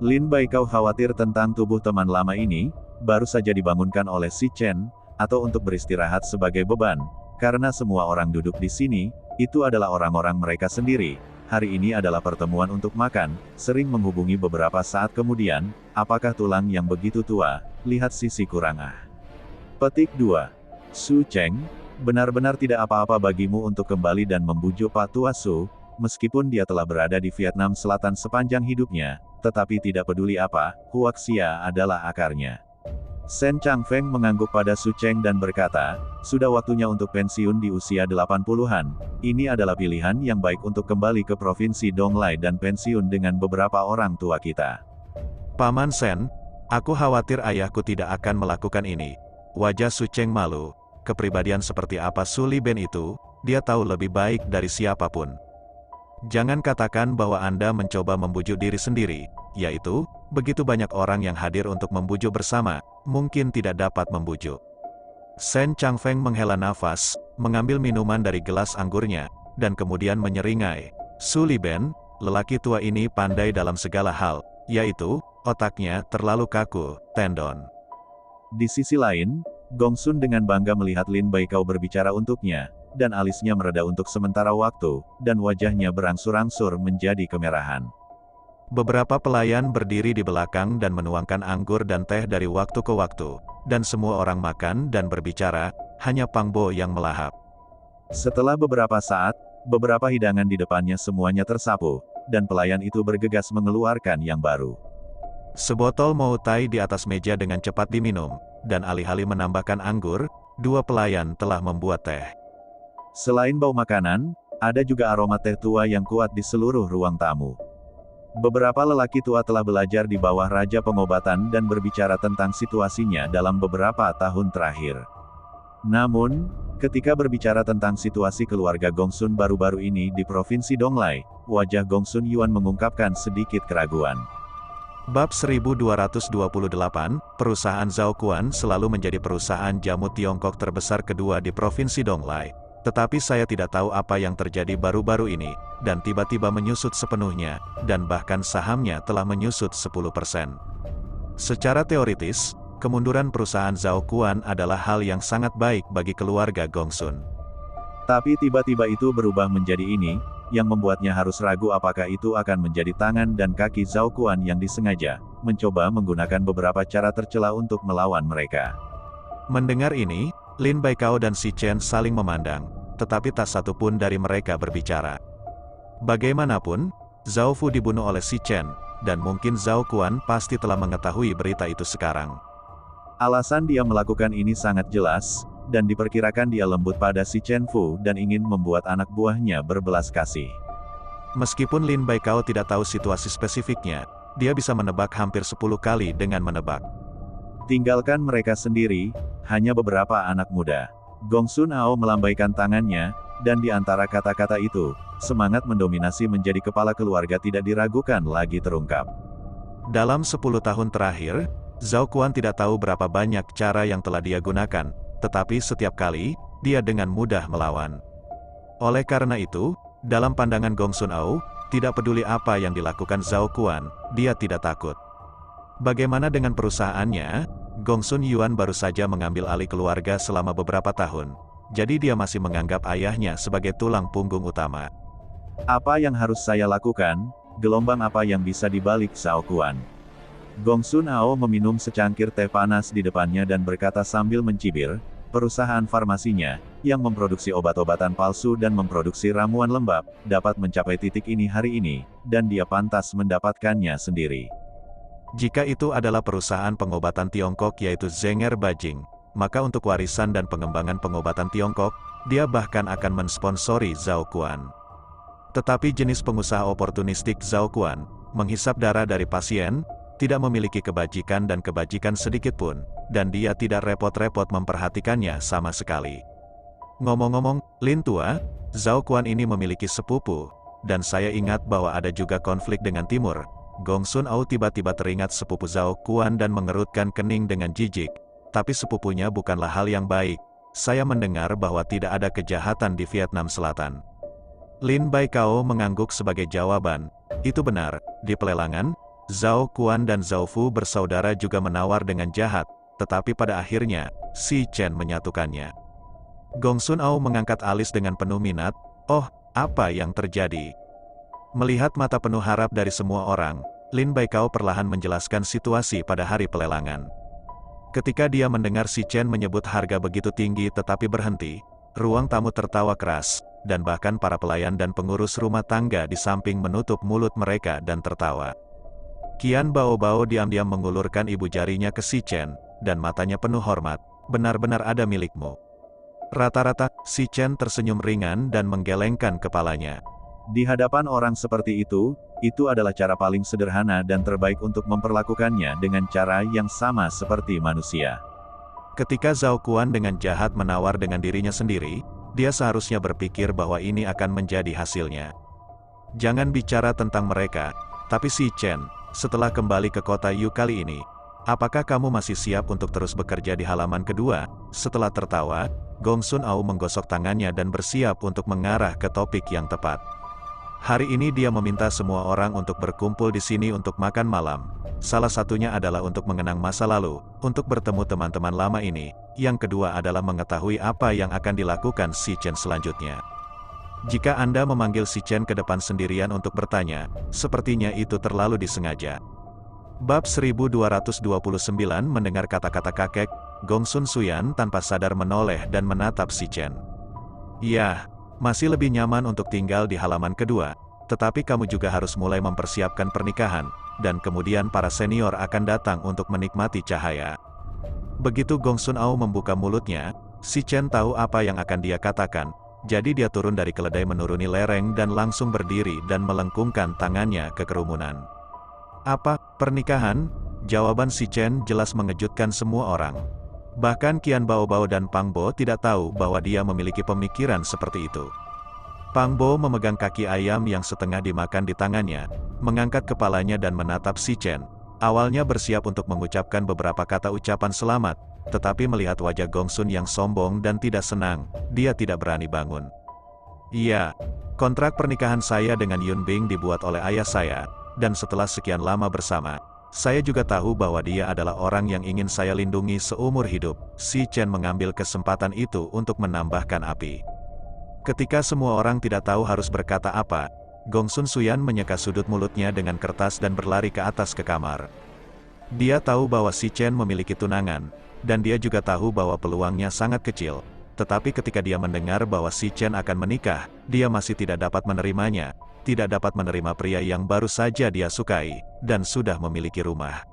Lin Baikao khawatir tentang tubuh teman lama ini, baru saja dibangunkan oleh si Chen, atau untuk beristirahat sebagai beban, karena semua orang duduk di sini, itu adalah orang-orang mereka sendiri. Hari ini adalah pertemuan untuk makan, sering menghubungi beberapa saat kemudian, apakah tulang yang begitu tua, lihat sisi kurang Petik 2. Su Cheng, benar-benar tidak apa-apa bagimu untuk kembali dan membujuk Pak Tua Su, meskipun dia telah berada di Vietnam Selatan sepanjang hidupnya, tetapi tidak peduli apa, Huaxia adalah akarnya. Shen Changfeng mengangguk pada Su Cheng dan berkata, "Sudah waktunya untuk pensiun di usia 80-an, ini adalah pilihan yang baik untuk kembali ke Provinsi Donglai dan pensiun dengan beberapa orang tua kita." "Paman Shen, aku khawatir ayahku tidak akan melakukan ini." Wajah Su Cheng malu. Kepribadian seperti apa Su Liben itu, dia tahu lebih baik dari siapapun. "Jangan katakan bahwa Anda mencoba membujuk diri sendiri, yaitu, begitu banyak orang yang hadir untuk membujuk bersama, mungkin tidak dapat membujuk." Shen Changfeng menghela nafas, mengambil minuman dari gelas anggurnya, dan kemudian menyeringai. "Su Liben, lelaki tua ini pandai dalam segala hal, yaitu, otaknya terlalu kaku, tendon." Di sisi lain, Gong Sun dengan bangga melihat Lin Baikao berbicara untuknya, dan alisnya mereda untuk sementara waktu, dan wajahnya berangsur-angsur menjadi kemerahan. Beberapa pelayan berdiri di belakang dan menuangkan anggur dan teh dari waktu ke waktu, dan semua orang makan dan berbicara, hanya Pang Bo yang melahap. Setelah beberapa saat, beberapa hidangan di depannya semuanya tersapu, dan pelayan itu bergegas mengeluarkan yang baru. Sebotol Moutai di atas meja dengan cepat diminum, dan alih-alih menambahkan anggur, dua pelayan telah membuat teh. Selain bau makanan, ada juga aroma teh tua yang kuat di seluruh ruang tamu. Beberapa lelaki tua telah belajar di bawah Raja Pengobatan dan berbicara tentang situasinya dalam beberapa tahun terakhir. Namun, ketika berbicara tentang situasi keluarga Gongsun baru-baru ini di Provinsi Donglai, wajah Gongsun Yuan mengungkapkan sedikit keraguan. Bab 1228, perusahaan Zhaoquan selalu menjadi perusahaan jamu Tiongkok terbesar kedua di Provinsi Donglai. Tetapi saya tidak tahu apa yang terjadi baru-baru ini, dan tiba-tiba menyusut sepenuhnya, dan bahkan sahamnya telah menyusut 10%. Secara teoritis, kemunduran perusahaan Zhaoquan adalah hal yang sangat baik bagi keluarga Gongsun. Tapi tiba-tiba itu berubah menjadi ini, yang membuatnya harus ragu apakah itu akan menjadi tangan dan kaki Zhaoquan yang disengaja, mencoba menggunakan beberapa cara tercela untuk melawan mereka. Mendengar ini, Lin Baikao dan Si Chen saling memandang, tetapi tak satu pun dari mereka berbicara. Bagaimanapun, Zhao Fu dibunuh oleh Si Chen, dan mungkin Zhaoquan pasti telah mengetahui berita itu sekarang. Alasan dia melakukan ini sangat jelas, dan diperkirakan dia lembut pada si Chen Fu dan ingin membuat anak buahnya berbelas kasih. Meskipun Lin Baikao tidak tahu situasi spesifiknya, dia bisa menebak hampir 10 kali dengan menebak. Tinggalkan mereka sendiri, hanya beberapa anak muda. Gongsun Ao melambaikan tangannya, dan di antara kata-kata itu, semangat mendominasi menjadi kepala keluarga tidak diragukan lagi terungkap. Dalam 10 tahun terakhir, Zhaoquan tidak tahu berapa banyak cara yang telah dia gunakan, tetapi setiap kali, dia dengan mudah melawan. Oleh karena itu, dalam pandangan Gongsun Ao, tidak peduli apa yang dilakukan Zhaoquan, dia tidak takut. Bagaimana dengan perusahaannya? Gongsun Yuan baru saja mengambil alih keluarga selama beberapa tahun, jadi dia masih menganggap ayahnya sebagai tulang punggung utama. Apa yang harus saya lakukan? Gelombang apa yang bisa dibalik Zhaoquan? Gongsun Ao meminum secangkir teh panas di depannya dan berkata sambil mencibir, perusahaan farmasinya, yang memproduksi obat-obatan palsu dan memproduksi ramuan lembab, dapat mencapai titik ini hari ini, dan dia pantas mendapatkannya sendiri. Jika itu adalah perusahaan pengobatan Tiongkok yaitu Zenger Bajing, maka untuk warisan dan pengembangan pengobatan Tiongkok, dia bahkan akan mensponsori Zhaoquan. Tetapi jenis pengusaha oportunistik Zhaoquan, menghisap darah dari pasien, tidak memiliki kebajikan dan kebajikan sedikit pun, dan dia tidak repot-repot memperhatikannya sama sekali. Ngomong-ngomong, Lin Tua, Zhaoquan ini memiliki sepupu, dan saya ingat bahwa ada juga konflik dengan Timur. Gongsun Ao tiba-tiba teringat sepupu Zhaoquan dan mengerutkan kening dengan jijik. Tapi sepupunya bukanlah hal yang baik. Saya mendengar bahwa tidak ada kejahatan di Vietnam Selatan. Lin Baikao mengangguk sebagai jawaban. Itu benar, di pelelangan, Zhaoquan dan Zhao Fu bersaudara juga menawar dengan jahat, tetapi pada akhirnya, Si Chen menyatukannya. Gongsun Ao mengangkat alis dengan penuh minat. Oh, apa yang terjadi? Melihat mata penuh harap dari semua orang, Lin Baikao perlahan menjelaskan situasi pada hari pelelangan. Ketika dia mendengar Si Chen menyebut harga begitu tinggi tetapi berhenti, ruang tamu tertawa keras, dan bahkan para pelayan dan pengurus rumah tangga di samping menutup mulut mereka dan tertawa. Qian Bao diam-diam mengulurkan ibu jarinya ke Si Chen, dan matanya penuh hormat, benar-benar ada milikmu. Rata-rata, Si Chen tersenyum ringan dan menggelengkan kepalanya. Di hadapan orang seperti itu adalah cara paling sederhana dan terbaik untuk memperlakukannya dengan cara yang sama seperti manusia. Ketika Zhaoquan dengan jahat menawar dengan dirinya sendiri, dia seharusnya berpikir bahwa ini akan menjadi hasilnya. Jangan bicara tentang mereka, tapi Si Chen, setelah kembali ke kota Yu kali ini, apakah kamu masih siap untuk terus bekerja di halaman kedua? Setelah tertawa, Gongsun Ao menggosok tangannya dan bersiap untuk mengarah ke topik yang tepat. Hari ini dia meminta semua orang untuk berkumpul di sini untuk makan malam. Salah satunya adalah untuk mengenang masa lalu, untuk bertemu teman-teman lama ini. Yang kedua adalah mengetahui apa yang akan dilakukan Si Chen selanjutnya. Jika Anda memanggil Si Chen ke depan sendirian untuk bertanya, sepertinya itu terlalu disengaja. Bab 1229 mendengar kata-kata kakek, Gongsun Suyan tanpa sadar menoleh dan menatap Si Chen. Ya, masih lebih nyaman untuk tinggal di halaman kedua, tetapi kamu juga harus mulai mempersiapkan pernikahan, dan kemudian para senior akan datang untuk menikmati cahaya. Begitu Gong Sun Ao membuka mulutnya, si Chen tahu apa yang akan dia katakan, jadi dia turun dari keledai menuruni lereng dan langsung berdiri dan melengkungkan tangannya ke kerumunan. Apa, pernikahan? Jawaban si Chen jelas mengejutkan semua orang. Bahkan Qian Baobao dan Pang Bo tidak tahu bahwa dia memiliki pemikiran seperti itu. Pang Bo memegang kaki ayam yang setengah dimakan di tangannya, mengangkat kepalanya dan menatap si Chen. Awalnya bersiap untuk mengucapkan beberapa kata ucapan selamat, tetapi melihat wajah Gong Sun yang sombong dan tidak senang, dia tidak berani bangun. Iya, kontrak pernikahan saya dengan Yun Bing dibuat oleh ayah saya, dan setelah sekian lama bersama, saya juga tahu bahwa dia adalah orang yang ingin saya lindungi seumur hidup. Si Chen mengambil kesempatan itu untuk menambahkan api. Ketika semua orang tidak tahu harus berkata apa, Gong Sun Suyan menyeka sudut mulutnya dengan kertas dan berlari ke atas ke kamar. Dia tahu bahwa si Chen memiliki tunangan, dan dia juga tahu bahwa peluangnya sangat kecil. Tetapi ketika dia mendengar bahwa si Chen akan menikah, dia masih tidak dapat menerimanya, tidak dapat menerima pria yang baru saja dia sukai, dan sudah memiliki rumah.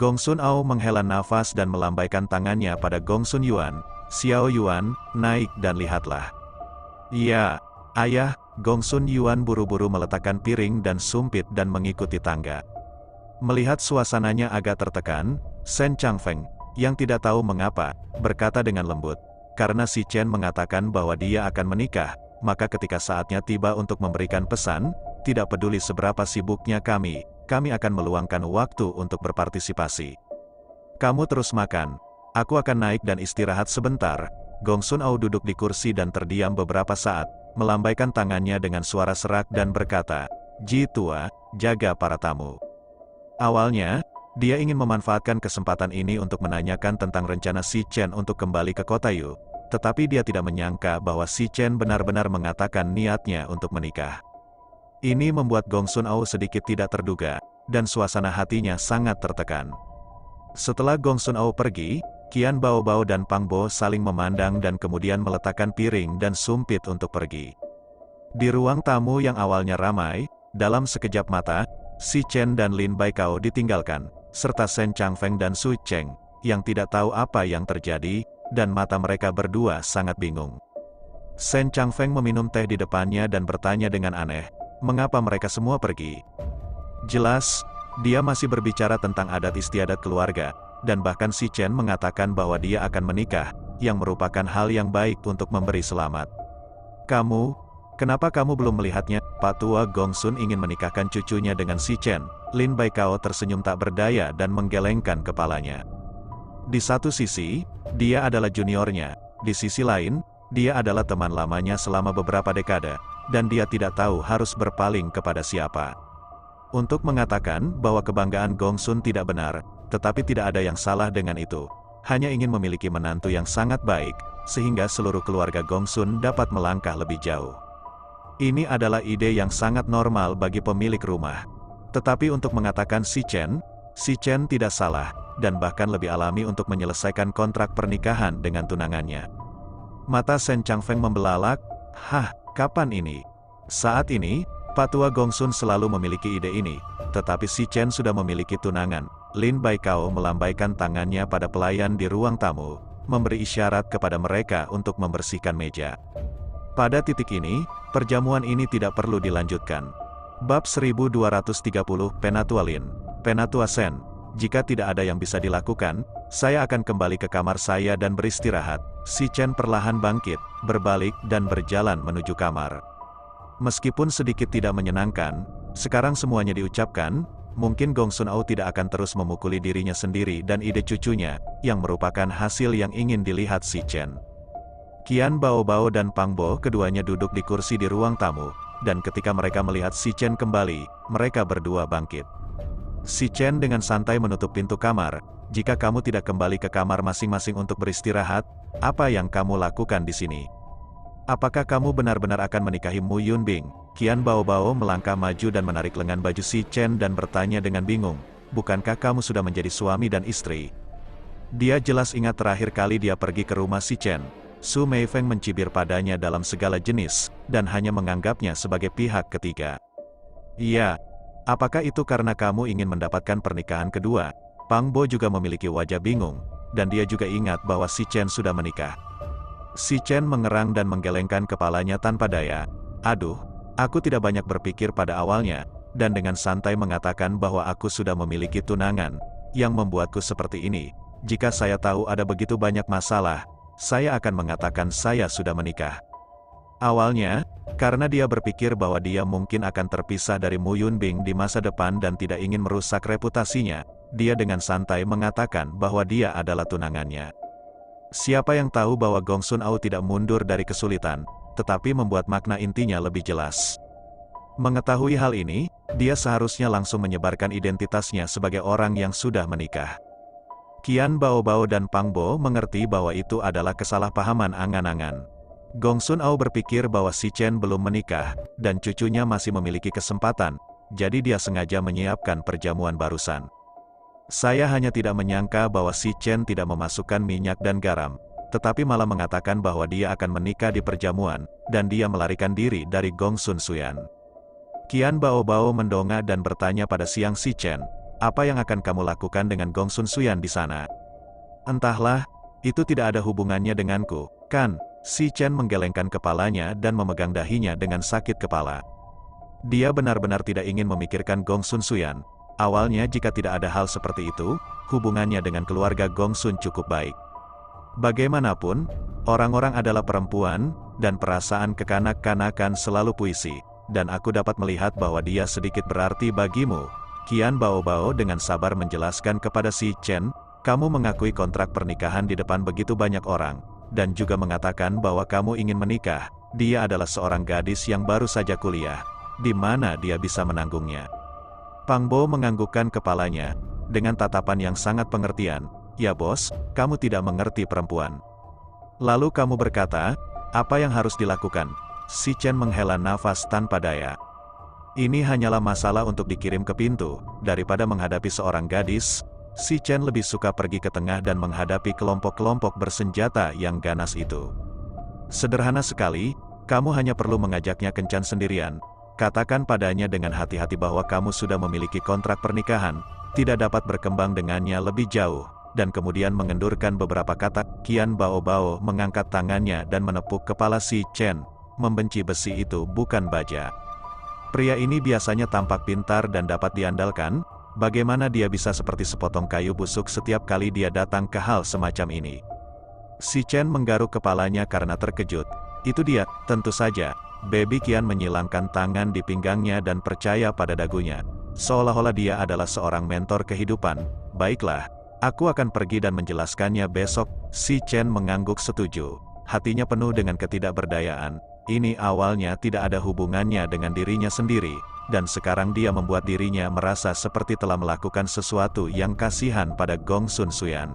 Gong Sun Ao menghela nafas dan melambaikan tangannya pada Gong Sun Yuan. Xiao Yuan, naik dan lihatlah. Iya, ayah. Gong Sun Yuan buru-buru meletakkan piring dan sumpit dan mengikuti tangga. Melihat suasananya agak tertekan, Shen Changfeng, yang tidak tahu mengapa, berkata dengan lembut, karena si Chen mengatakan bahwa dia akan menikah, maka ketika saatnya tiba untuk memberikan pesan, tidak peduli seberapa sibuknya kami akan meluangkan waktu untuk berpartisipasi. Kamu terus makan, aku akan naik dan istirahat sebentar. Gong Sun Ao duduk di kursi dan terdiam beberapa saat, melambaikan tangannya dengan suara serak dan berkata, Ji tua, jaga para tamu. Awalnya, dia ingin memanfaatkan kesempatan ini untuk menanyakan tentang rencana si Chen untuk kembali ke kota Yu, tetapi dia tidak menyangka bahwa si Chen benar-benar mengatakan niatnya untuk menikah. Ini membuat Gong Sun Ao sedikit tidak terduga, dan suasana hatinya sangat tertekan. Setelah Gong Sun Ao pergi, Qian Baobao dan Pang Bo saling memandang dan kemudian meletakkan piring dan sumpit untuk pergi. Di ruang tamu yang awalnya ramai, dalam sekejap mata, si Chen dan Lin Baikao ditinggalkan, serta Shen Changfeng dan Su Cheng, yang tidak tahu apa yang terjadi, dan mata mereka berdua sangat bingung. Shen Changfeng meminum teh di depannya dan bertanya dengan aneh, mengapa mereka semua pergi? Jelas, dia masih berbicara tentang adat istiadat keluarga, dan bahkan si Chen mengatakan bahwa dia akan menikah, yang merupakan hal yang baik untuk memberi selamat. Kenapa kamu belum melihatnya? Pak tua Gong Sun ingin menikahkan cucunya dengan si Chen. Lin Baikao tersenyum tak berdaya dan menggelengkan kepalanya. Di satu sisi, dia adalah juniornya, di sisi lain, dia adalah teman lamanya selama beberapa dekade, dan dia tidak tahu harus berpaling kepada siapa. Untuk mengatakan bahwa kebanggaan Gong Sun tidak benar, tetapi tidak ada yang salah dengan itu. Hanya ingin memiliki menantu yang sangat baik, sehingga seluruh keluarga Gong Sun dapat melangkah lebih jauh. Ini adalah ide yang sangat normal bagi pemilik rumah. Tetapi untuk mengatakan si Chen tidak salah, dan bahkan lebih alami untuk menyelesaikan kontrak pernikahan dengan tunangannya. Mata Shen Changfeng membelalak, kapan ini? Saat ini, Pak tua Gong Sun selalu memiliki ide ini, tetapi si Chen sudah memiliki tunangan. Lin Baikao melambaikan tangannya pada pelayan di ruang tamu, memberi isyarat kepada mereka untuk membersihkan meja. Pada titik ini, perjamuan ini tidak perlu dilanjutkan. Bab 1230 Penatua Lin, Penatua Shen, jika tidak ada yang bisa dilakukan, saya akan kembali ke kamar saya dan beristirahat. Si Chen perlahan bangkit, berbalik dan berjalan menuju kamar. Meskipun sedikit tidak menyenangkan, sekarang semuanya diucapkan, mungkin Gong Sun Ao tidak akan terus memukuli dirinya sendiri dan ide cucunya, yang merupakan hasil yang ingin dilihat si Chen. Qian Baobao dan Pang Bo keduanya duduk di kursi di ruang tamu, dan ketika mereka melihat si Chen kembali, mereka berdua bangkit. Si Chen dengan santai menutup pintu kamar, jika kamu tidak kembali ke kamar masing-masing untuk beristirahat, apa yang kamu lakukan di sini? Apakah kamu benar-benar akan menikahi Mu Yunbing? Qian Baobao melangkah maju dan menarik lengan baju si Chen dan bertanya dengan bingung, bukankah kamu sudah menjadi suami dan istri? Dia jelas ingat terakhir kali dia pergi ke rumah si Chen. Su Meifeng mencibir padanya dalam segala jenis, dan hanya menganggapnya sebagai pihak ketiga. Iya, Apakah itu karena kamu ingin mendapatkan pernikahan kedua? Pang Bo juga memiliki wajah bingung, dan dia juga ingat bahwa si Chen sudah menikah. Si Chen mengerang dan menggelengkan kepalanya tanpa daya. Aduh, aku tidak banyak berpikir pada awalnya, dan dengan santai mengatakan bahwa aku sudah memiliki tunangan, yang membuatku seperti ini. Jika saya tahu ada begitu banyak masalah, saya akan mengatakan saya sudah menikah. Awalnya, karena dia berpikir bahwa dia mungkin akan terpisah dari Mu Yunbing di masa depan dan tidak ingin merusak reputasinya, dia dengan santai mengatakan bahwa dia adalah tunangannya. Siapa yang tahu bahwa Gong Sun Au tidak mundur dari kesulitan, tetapi membuat makna intinya lebih jelas. Mengetahui hal ini, dia seharusnya langsung menyebarkan identitasnya sebagai orang yang sudah menikah. Qian Baobao dan Pang Bo mengerti bahwa itu adalah kesalahpahaman angan-angan. Gong Sun Au berpikir bahwa si Chen belum menikah, dan cucunya masih memiliki kesempatan, jadi dia sengaja menyiapkan perjamuan barusan. Saya hanya tidak menyangka bahwa si Chen tidak memasukkan minyak dan garam, tetapi malah mengatakan bahwa dia akan menikah di perjamuan, dan dia melarikan diri dari Gong Sun Suyan. Qian Baobao mendongak dan bertanya pada siang si Chen, apa yang akan kamu lakukan dengan Gong Sun Suyan di sana? Entahlah, itu tidak ada hubungannya denganku, kan? Si Chen menggelengkan kepalanya dan memegang dahinya dengan sakit kepala. Dia benar-benar tidak ingin memikirkan Gong Sun Suyan. Awalnya jika tidak ada hal seperti itu, hubungannya dengan keluarga Gong Sun cukup baik. Bagaimanapun, orang-orang adalah perempuan, dan perasaan kekanak-kanakan selalu puisi, dan aku dapat melihat bahwa dia sedikit berarti bagimu. Qian Baobao dengan sabar menjelaskan kepada si Chen, kamu mengakui kontrak pernikahan di depan begitu banyak orang, dan juga mengatakan bahwa kamu ingin menikah. Dia adalah seorang gadis yang baru saja kuliah. Di mana dia bisa menanggungnya? Pang Bo menganggukkan kepalanya, dengan tatapan yang sangat pengertian. Ya bos, kamu tidak mengerti perempuan. Lalu kamu berkata, apa yang harus dilakukan? Si Chen menghela nafas tanpa daya. Ini hanyalah masalah untuk dikirim ke pintu, daripada menghadapi seorang gadis. Si Chen lebih suka pergi ke tengah dan menghadapi kelompok-kelompok bersenjata yang ganas itu. Sederhana sekali, kamu hanya perlu mengajaknya kencan sendirian. Katakan padanya dengan hati-hati bahwa kamu sudah memiliki kontrak pernikahan, tidak dapat berkembang dengannya lebih jauh, dan kemudian mengendurkan beberapa kata. Qian Baobao mengangkat tangannya dan menepuk kepala si Chen, membenci besi itu bukan baja. Pria ini biasanya tampak pintar dan dapat diandalkan. Bagaimana dia bisa seperti sepotong kayu busuk setiap kali dia datang ke hal semacam ini? Si Chen menggaruk kepalanya karena terkejut. Itu dia, tentu saja. Baby Qian menyilangkan tangan di pinggangnya dan percaya pada dagunya. Seolah-olah dia adalah seorang mentor kehidupan. Baiklah, aku akan pergi dan menjelaskannya besok. Si Chen mengangguk setuju. Hatinya penuh dengan ketidakberdayaan. Ini awalnya tidak ada hubungannya dengan dirinya sendiri. Dan sekarang dia membuat dirinya merasa seperti telah melakukan sesuatu yang kasihan pada Gong Sun Suyan.